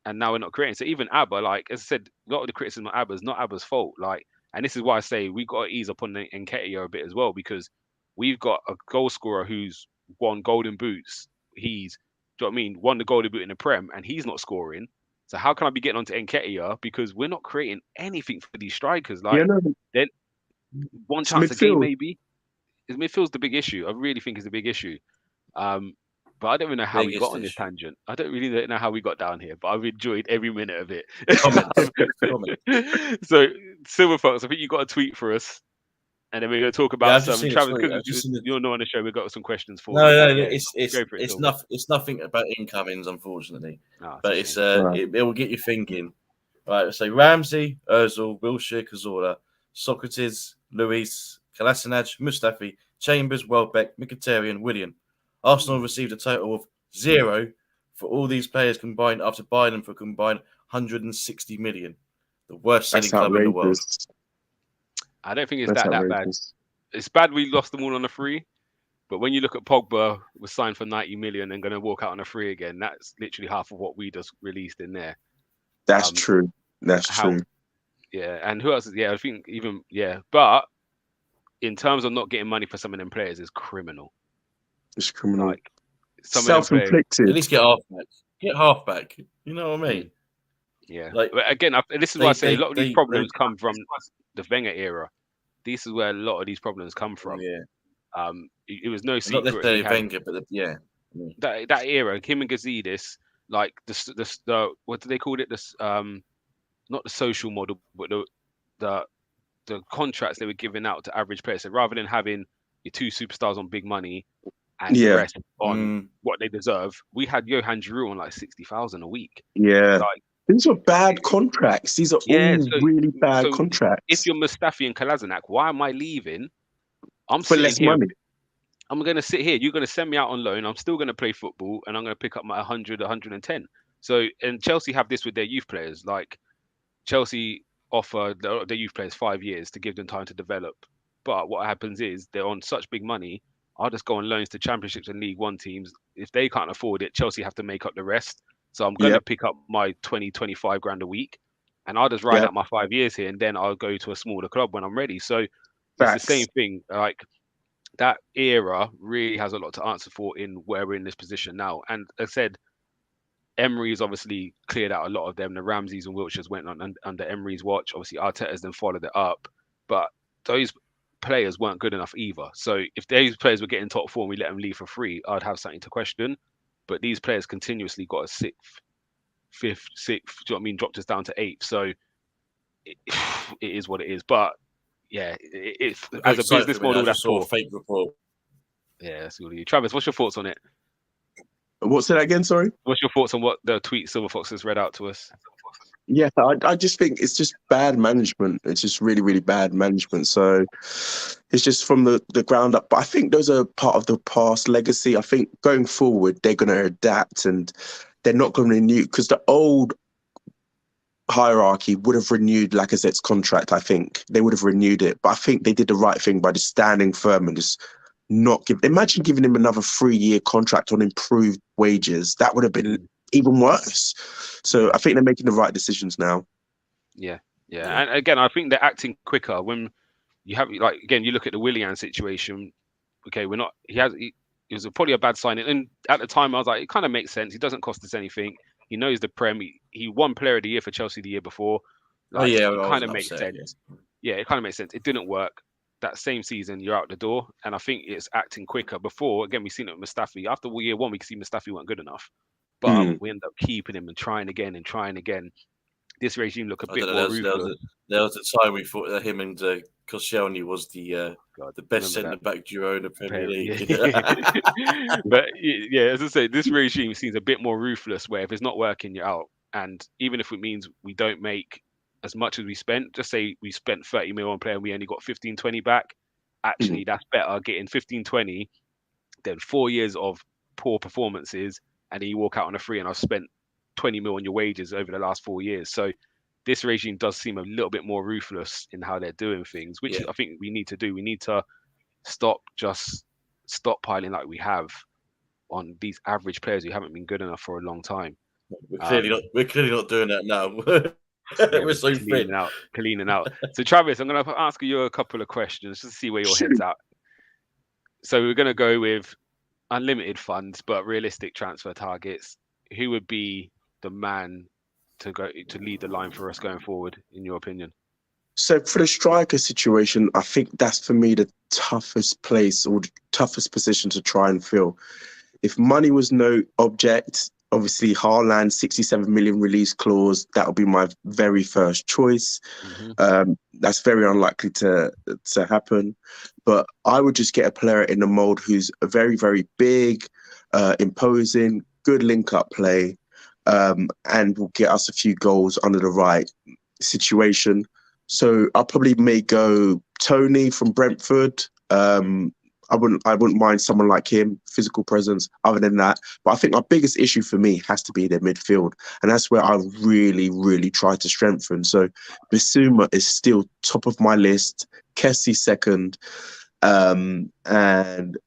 And now we're not creating. So even Abba, like as I said, a lot of the criticism of Abba is not Abba's fault. Like, and this is why I say we got to ease up on the Nketiah a bit as well, because we've got a goal scorer who's won Golden Boots. He's, do you know what I mean? Won the Golden Boot in the Prem, and he's not scoring. So how can I be getting onto Nketiah? Because we're not creating anything for these strikers. Like, then one chance a game maybe. Midfield's the big issue. I really think it's a big issue. But I don't even know how we got on this tangent. I don't really know how we got down here, but I've enjoyed every minute of it. So, Silver Fox, I think you got a tweet for us, and then we're going to talk about some. Travis, because you're not on the show, we've got some questions for you. No, it's nothing about incomings, unfortunately. But it will get you thinking. Right, let's say Ramsey, Ozil, Wilshere, Cazorla, Socrates, Luis, Kolasinac, Mustafi, Chambers, Welbeck, Mkhitaryan, William. Arsenal received a total of 0 for all these players combined after buying them for a combined 160 million. The worst selling club in the world. I don't think it's that bad. It's bad we lost them all on a free, but when you look at Pogba was signed for 90 million and going to walk out on a free again, that's literally half of what we just released in there. That's true. That's true. Yeah, and who else? I think even but in terms of not getting money for some of them players is criminal. It's criminal. Like, self-inflicted. At least get halfback. Get halfback. You know what I mean? Yeah. Like, but again, this is why I say a lot of these problems come from the Wenger era. This is where a lot of these problems come from. Yeah. It was no secret. Not necessarily Wenger, but that era, him and Gazidis, like the what do they call it? This not the social model, but the contracts they were giving out to average players. So rather than having your 2 superstars on big money and the rest on what they deserve, we had Johan Giroud on like 60,000 a week. Yeah. Like, these are bad contracts. These are all really bad contracts. If you're Mustafi and Kolasinac, why am I leaving? I'm for less money. I'm going to sit here. You're going to send me out on loan. I'm still going to play football, and I'm going to pick up my 100, 110. So, and Chelsea have this with their youth players. Like, Chelsea offer their youth players 5 years to give them time to develop. But what happens is they're on such big money. I'll just go on loans to championships and League One teams. If they can't afford it, Chelsea have to make up the rest. So I'm going to pick up my 20, 25 grand a week, and I'll just ride out my 5 years here, and then I'll go to a smaller club when I'm ready. So it's the same thing. Like, that era really has a lot to answer for in where we're in this position now. And as I said, Emery's obviously cleared out a lot of them. The Ramseys and Wiltshires went on under Emery's watch. Obviously, Arteta's then followed it up. But those players weren't good enough either. So if those players were getting top four and we let them leave for free, I'd have something to question. But these players continuously got a sixth, fifth, sixth, do you know what I mean? Dropped us down to eighth. So it is what it is. But yeah, it's as a business model, that's poor. Fake report. Yeah, that's all you. Travis, what's your thoughts on it? What's that again? Sorry. What's your thoughts on what the tweet Silver Fox has read out to us? Yeah, I just think it's just bad management. It's just really, really bad management. So it's just from the ground up. But I think those are part of the past legacy. I think going forward, they're going to adapt and they're not going to renew, because the old hierarchy would have renewed Lacazette's contract. I think they would have renewed it. But I think they did the right thing by just standing firm and just not imagine giving him another 3-year contract on improved wages. That would have been even worse. So I think they're making the right decisions now. Yeah. And again, I think they're acting quicker. When you have, like, again, you look at the Willian situation. Okay, it was probably a bad signing. And at the time I was like, it kind of makes sense. He doesn't cost us anything. He knows the Prem. He won Player of the Year for Chelsea the year before. Like, it kind of makes sense. Yeah, it kind of makes sense. It didn't work. That same season, you're out the door. And I think it's acting quicker. Before, again, we've seen it with Mustafi. After year one, we could see Mustafi weren't good enough. But we end up keeping him and trying again and trying again. This regime look a bit more ruthless. There was a time we thought that him and Koscielny was the best centre-back duo in the Premier League. Yeah. But yeah, as I say, this regime seems a bit more ruthless, where if it's not working, you're out. And even if it means we don't make as much as we spent, just say we spent 30 million on player and we only got 15, 20 back, actually that's better getting 15, 20 than 4 years of poor performances and then you walk out on a free and I've spent 20 mil on your wages over the last 4 years. So this regime does seem a little bit more ruthless in how they're doing things, which I think we need to do. We need to stop stockpiling like we have on these average players who haven't been good enough for a long time. We're clearly not doing that now. We're so cleaning out. So Travis, I'm going to ask you a couple of questions just to see where your head's at. So we're going to go with unlimited funds, but realistic transfer targets. Who would be the man to lead the line for us going forward, in your opinion? So for the striker situation, I think that's for me the toughest place or the toughest position to try and fill. If money was no object, obviously Haaland, 67 million release clause, that would be my very first choice. That's very unlikely to happen. But I would just get a player in the mould who's a very, very big, imposing, good link-up play, and will get us a few goals under the right situation. So I probably may go Tony from Brentford. I wouldn't mind someone like him, physical presence. Other than that, but I think my biggest issue for me has to be their midfield, and that's where I really, really try to strengthen. So Bissouma is still top of my list, Kessie second, and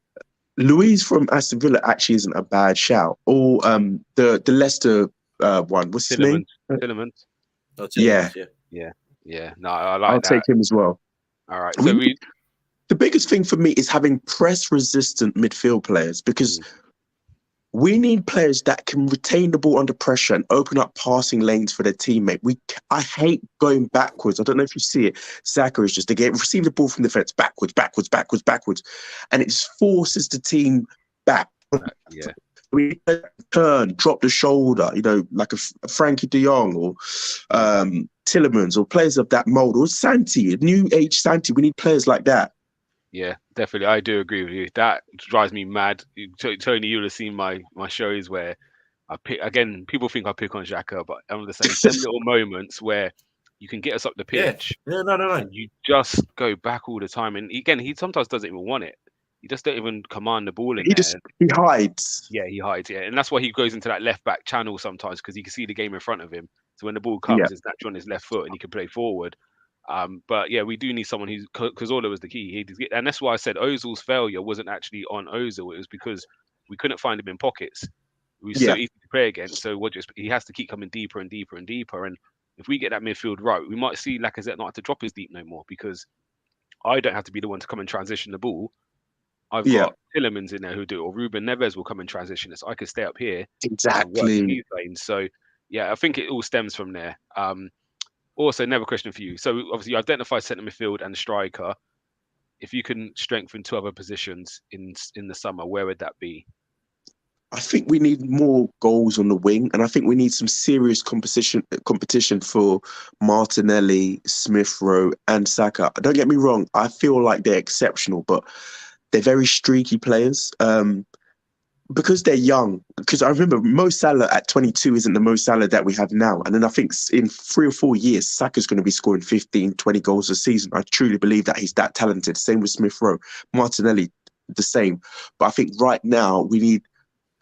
Louise from Aston Villa actually isn't a bad shout. Or the Leicester one, what's his name? Tielemans. Yeah. No, I like I'll that. take him as well. All right. So the biggest thing for me is having press-resistant midfield players, because we need players that can retain the ball under pressure and open up passing lanes for their teammate. I hate going backwards. I don't know if you see it. Xhaka is just receive the ball from the defense backwards, and it just forces the team back. We turn, drop the shoulder, like a Frankie de Jong or Tielemans or players of that mold, or Santi, new age Santi. We need players like that. Yeah, definitely. I do agree with you. That drives me mad. Tony, you'll have seen my shows where I pick, again, people think I pick on Xhaka, but I'm going to say them little moments where you can get us up the pitch. No. And you just go back all the time. And again, he sometimes doesn't even want it. He just don't even command the ball in there. He hides. Yeah, he hides. Yeah, and that's why he goes into that left back channel sometimes, because he can see the game in front of him. So when the ball comes, it's natural on his left foot, and he can play forward. But yeah, we do need someone who's, because Ozil was the key. And that's why I said Ozil's failure wasn't actually on Ozil. It was because we couldn't find him in pockets. who's so easy to play against. So he has to keep coming deeper and deeper and deeper. And if we get that midfield right, we might see Lacazette not have to drop his deep no more, because I don't have to be the one to come and transition the ball. I've got Tillemans in there who do it, or Ruben Neves will come and transition it. So I can stay up here and work these lanes. So yeah, I think it all stems from there. Also, another question for you. So obviously you identify centre midfield and striker. If you can strengthen 2 other positions in the summer, where would that be? I think we need more goals on the wing, and I think we need some serious competition for Martinelli, Smith Rowe, and Xhaka. Don't get me wrong, I feel like they're exceptional, but they're very streaky players. Because they're young. Because I remember Mo Salah at 22 isn't the Mo Salah that we have now. And then I think in 3 or 4 years, Saka's going to be scoring 15, 20 goals a season. I truly believe that he's that talented. Same with Smith Rowe. Martinelli, the same. But I think right now we need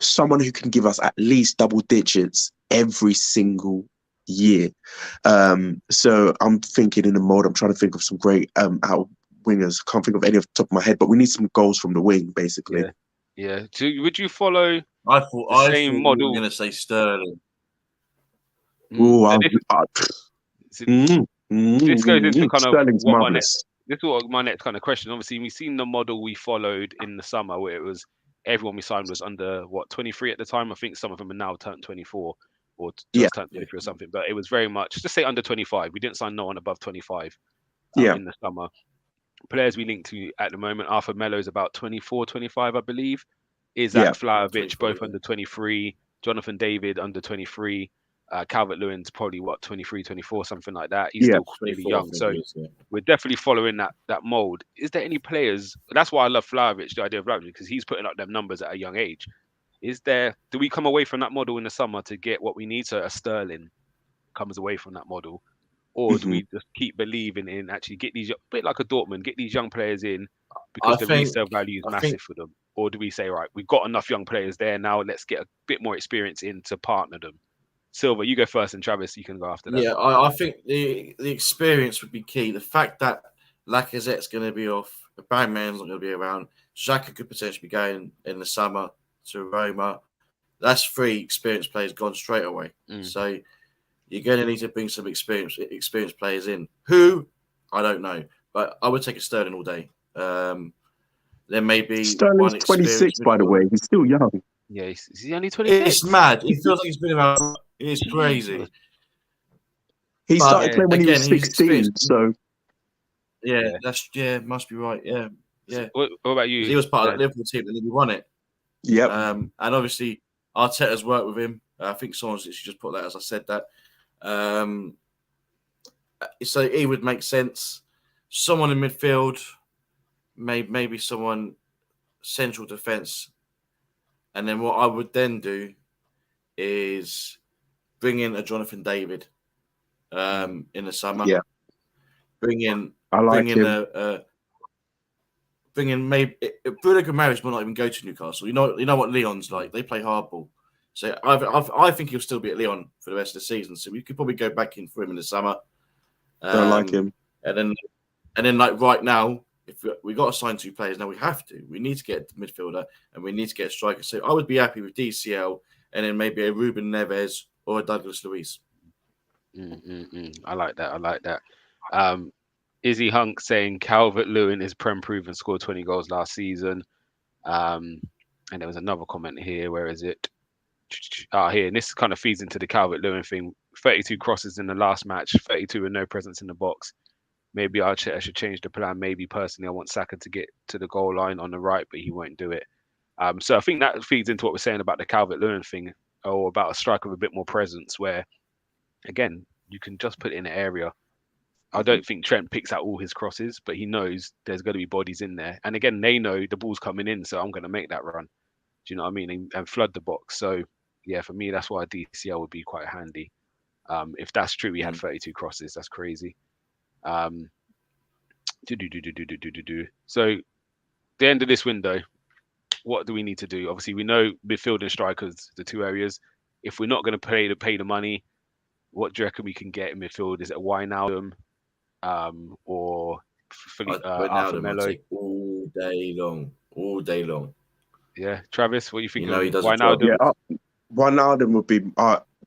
someone who can give us at least double digits every single year. So I'm thinking in the mode, I'm trying to think of some great out wingers. Can't think of any off the top of my head, but we need some goals from the wing, basically. Yeah. So would you follow I thought same model? You were going to say Sterling. This goes into kind of Sterling's marvelous. This is what my next kind of question. Obviously, we've seen the model we followed in the summer, where it was everyone we signed was under 23 at the time. I think some of them are now turned 24 or just turned 23 or something. But it was very much just say under 25. We didn't sign no one above 25 in the summer. Players we link to at the moment, Arthur Melo's about 24, 25, I believe. Izak Vlahovic, both under 23. Jonathan David, under 23. Calvert-Lewin's probably, 23, 24, something like that. He's still really young. So we're definitely following that mold. Is there any players... That's why I love Vlahovic, the idea of Vlahovic, because he's putting up them numbers at a young age. Do we come away from that model in the summer to get what we need? So a Sterling comes away from that model. Or do we just keep believing in actually get these, a bit like a Dortmund, get these young players in because the resale value is massive for them? Or do we say, right, we've got enough young players there now, let's get a bit more experience in to partner them? Silva, you go first, and Travis, you can go after that. Yeah, I think the experience would be key. The fact that Lacazette's going to be off, the Bangman's not going to be around, Xhaka could potentially be going in the summer to Roma. That's 3 experienced players gone straight away. So you're going to need to bring some experienced players in. Who? I don't know. But I would take a Sterling all day. There may be Sterling's 26, by the way. He's still young. Yeah, is he only 26? It's mad. He feels like he's been around. It's crazy. He started playing when he was 16. So must be right. Yeah. What about you? He was part of that Liverpool team and then he won it. Yep. And obviously Arteta's worked with him. I think someone's just put that as I said that. So he would make sense. Someone in midfield, maybe someone central defence. And then what I would then do is bring in a Jonathan David in the summer. Yeah. Bring in maybe Bruno Guimaraes might not even go to Newcastle. You know what Lyon's like. They play hardball. So I think he'll still be at Lyon for the rest of the season. So we could probably go back in for him in the summer. I like him. And then like right now, if we got to sign 2 players, now we have to. We need to get a midfielder and we need to get a striker. So I would be happy with DCL and then maybe a Ruben Neves or a Douglas Luiz. I like that. Izzy Hunk saying Calvert-Lewin is Prem-proven, scored 20 goals last season. And there was another comment here. Where is it? Here. And this kind of feeds into the Calvert-Lewin thing. 32 crosses in the last match, 32 with no presence in the box. Maybe I should change the plan. Maybe personally, I want Xhaka to get to the goal line on the right, but he won't do it. So I think that feeds into what we're saying about the Calvert-Lewin thing, or about a striker with a bit more presence, where, again, you can just put it in an area. I don't think Trent picks out all his crosses, but he knows there's going to be bodies in there. And again, they know the ball's coming in, so I'm going to make that run. Do you know what I mean? And flood the box. So, yeah, for me, that's why DCL would be quite handy. If that's true, we had 32 crosses. That's crazy. So the end of this window, what do we need to do? Obviously, we know midfield and strikers, the 2 areas. If we're not going to pay the money, what do you reckon we can get in midfield? Is it Wijnaldum or Arthur Melo? All day long. Yeah, Travis, what do you think? He does Wijnaldum? Wijnaldum would be.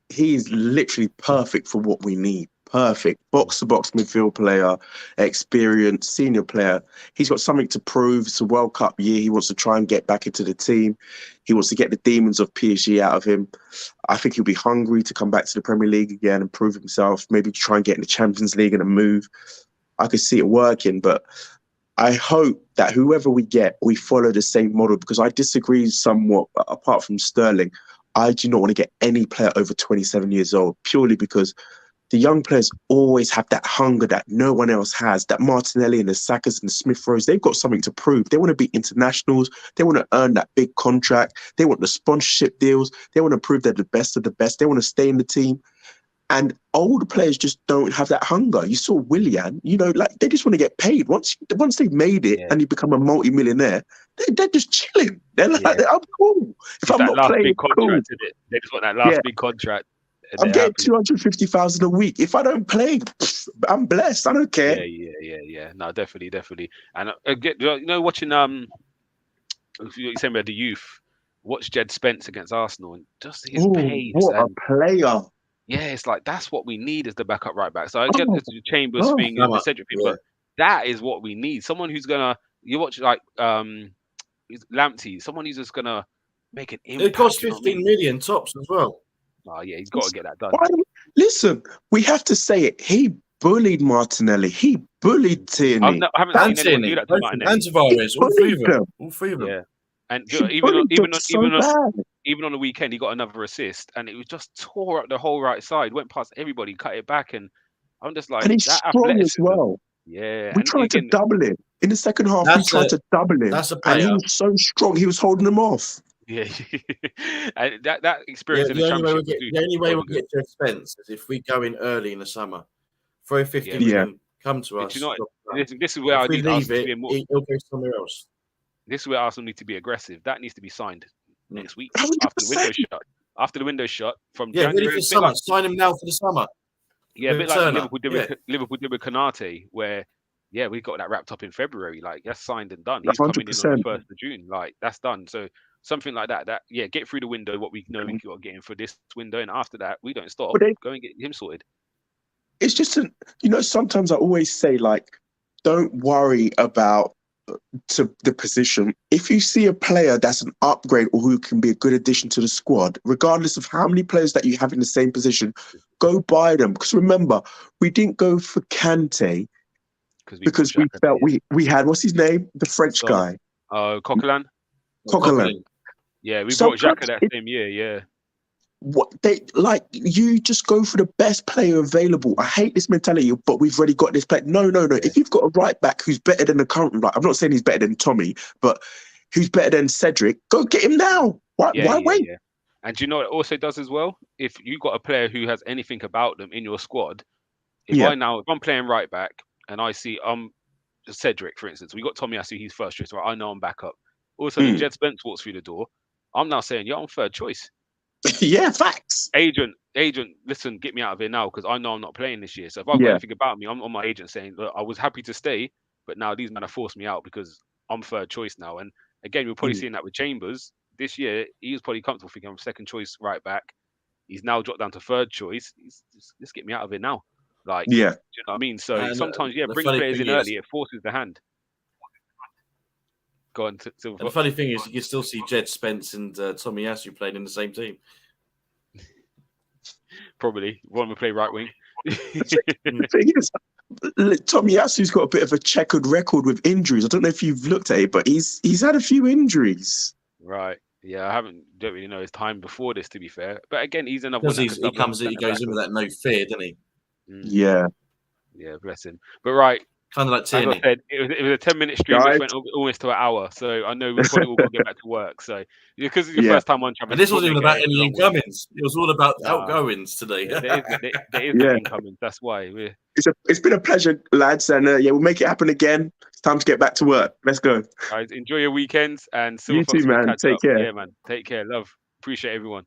He is literally perfect for what we need. Perfect box-to-box midfield player, experienced senior player. He's got something to prove. It's a World Cup year. He wants to try and get back into the team. He wants to get the demons of PSG out of him. I think he'll be hungry to come back to the Premier League again and prove himself. Maybe try and get in the Champions League and a move. I could see it working, but I hope that whoever we get, we follow the same model, because I disagree somewhat. Apart from Sterling, I do not want to get any player over 27 years old, purely because the young players always have that hunger that no one else has. That Martinelli and the Sakas and the Smith Rowes, they've got something to prove. They want to be internationals. They want to earn that big contract. They want the sponsorship deals. They want to prove they're the best of the best. They want to stay in the team. And older players just don't have that hunger. You saw Willian, like they just want to get paid. Once they've made it and you become a multi-millionaire, they're just chilling. They're like, I'm cool. If I'm not playing, big contract, cool. They just want that last big contract. I'm getting 250,000 a week. If I don't play, I'm blessed. I don't care. Yeah. No, definitely. And watching you're saying about the youth, watch Jed Spence against Arsenal and just his pace. What a player! Yeah, it's like that's what we need as the backup right back. So I get the Chambers thing and the Cedric thing, but that is what we need. Someone who's gonna watch like Lamptey, someone who's just gonna make an impact. It costs 15 million tops as well. Oh yeah, he's got to get that done. Listen, we have to say it. He bullied Martinelli. He bullied Tierney. I haven't seen anyone do that to Martinelli. And Tavares, all three of them. Yeah, and even on the weekend, he got another assist, and it was just tore up the whole right side. Went past everybody, cut it back, and I'm just like, and he's strong as well. Yeah, we tried to double him in the second half. We tried to double him, and he was so strong. He was holding them off. Yeah, and that experience in the the championship. The only way we'll get to expense is if we go in early in the summer. Throw 15 million, come to us. This is where I need us to be more. He'll go somewhere else. This is where Arsenal need to be aggressive. That needs to be signed next week 100%. after the window shut from January. Ready for summer. Sign him now for the summer. Yeah, a bit like Liverpool did with Konate, where we got that wrapped up in February. Like that's signed and done. He's 100%. Coming in on the 1st of June. Like that's done. So something like that. Get through the window. What we know we got to get in for this window, and after that, we don't stop. Go and get him sorted. It's just sometimes I always say, like, don't worry about the position. If you see a player that's an upgrade or who can be a good addition to the squad, regardless of how many players that you have in the same position, go buy them. Because remember, we didn't go for Kante because we felt we had, what's his name? The French guy. Coquelin. Yeah, we brought Xhaka that same year, yeah. You just go for the best player available. I hate this mentality, but we've already got this player. No. If you've got a right back who's better than the current right, I'm not saying he's better than Tommy, but who's better than Cedric, go get him now. Why wait? Yeah. And do you know what it also does as well? If you've got a player who has anything about them in your squad, if I'm playing right back and I see Cedric, for instance, we got Tommy, I see he's first choice, right? I know I'm back up. Also, if Jed Spence walks through the door, I'm now saying, I'm third choice. Yeah, facts. Agent, listen, get me out of here now because I know I'm not playing this year. So if I've got anything about me, I'm on my agent saying, look, I was happy to stay, but now these men have forced me out because I'm third choice now. And again, we're probably seeing that with Chambers this year. He was probably comfortable thinking I'm second choice right back. He's now dropped down to third choice. Let's get me out of here now. Like, do you know what I mean? So sometimes, bring players in early. It forces the hand. Go on. The funny thing is, you can still see Jed Spence and Tommy Yasu playing in the same team. Probably one will play right wing. The thing is, Tommy Yasu's got a bit of a checkered record with injuries. I don't know if you've looked at it, but he's had a few injuries. Right. Yeah, don't really know his time before this, to be fair. But again, he's another one. He comes in, he goes in with that no fear, doesn't he? Yeah. Yeah, bless him. But right. Kind of like Tierney. As I said, it was a 10-minute stream which went almost to an hour. So I know we probably all got to get back to work. So because it's your first time on Champions. And this wasn't even about any incomings. It was all about outgoings today. There is no incomings. That's why. It's been a pleasure, lads. And we'll make it happen again. It's time to get back to work. Let's go. Guys, enjoy your weekends. And you too, man. Take care. Yeah, man. Take care. Love. Appreciate everyone.